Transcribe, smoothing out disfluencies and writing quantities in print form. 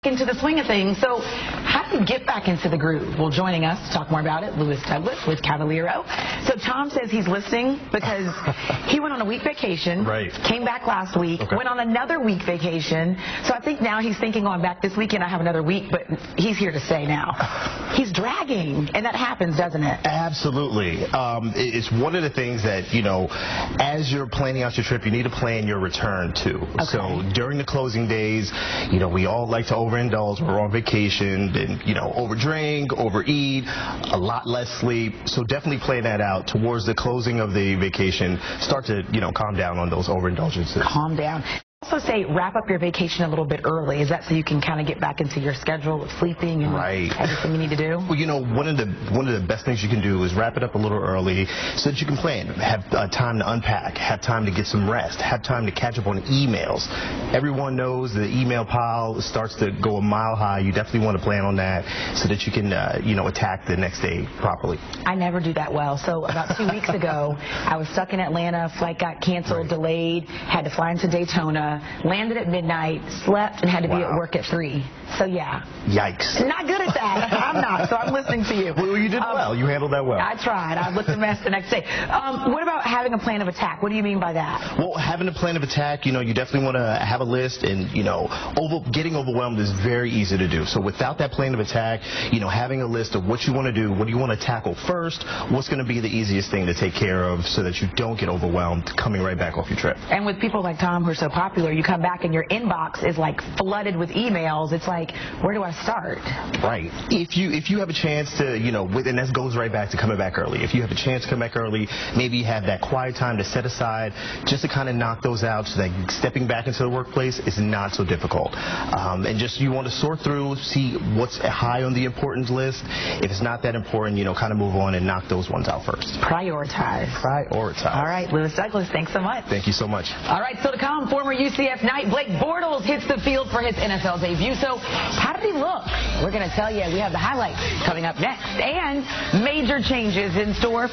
into the swing of things. So how do you get back into the groove? Well, joining us to talk more about it, Lewis Douglas with Kavaliro. So Tom says he's listening because he went on a week vacation, came back last week, went on another week vacation. So I think now he's thinking on back this weekend, I have another week, but he's here to stay now. He's dragging, and that happens, doesn't it? Absolutely. It's one of the things that, you know, as you're planning out your trip, you need to plan your return too. So during the closing days, you know, we all like to overindulge. We're on vacation and, you know, overdrink, overeat, a lot less sleep. So definitely plan that out towards the closing of the vacation. Start to, you know, calm down on those overindulgences. Calm down. Also say wrap up your vacation a little bit early. Is that so you can kind of get back into your schedule of sleeping and everything you need to do? Well, you know, one of the best things you can do is wrap it up a little early so that you can plan, have time to unpack, have time to get some rest, have time to catch up on emails. Everyone knows the email pile starts to go a mile high. You definitely want to plan on that so that you can, you know, attack the next day properly. I never do that well. So about 2 weeks ago, I was stuck in Atlanta. Flight got canceled, delayed, had to fly into Daytona. Landed at midnight, slept, and had to be at work at 3. So, yeah. Yikes. Not good at that. I'm not, so I'm listening to you. Well, you did well. You handled that well. I tried. I looked a mess the next day. What about having a plan of attack? What do you mean by that? Well, having a plan of attack, you know, you definitely want to have a list, and, you know, getting overwhelmed is very easy to do. So without that plan of attack, you know, having a list of what you want to do, what do you want to tackle first, what's going to be the easiest thing to take care of so that you don't get overwhelmed coming right back off your trip. And with people like Tom who are so popular, you come back and your inbox is like flooded with emails. It's like, where do I start? Right. If you have a chance to, you know, and that goes right back to coming back early. If you have a chance to come back early, maybe you have that quiet time to set aside just to kind of knock those out so that stepping back into the workplace is not so difficult. And just you want to sort through, see what's high on the importance list. If it's not that important, you know, kind of move on and knock those ones out first. Prioritize. Prioritize. All right, Lewis Douglas, thanks so much. Thank you so much. All right, so to come, former UCF Knight Blake Bortles hits the field for his NFL debut. So how did he look? We're going to tell you. We have the highlights coming up next and major changes in store.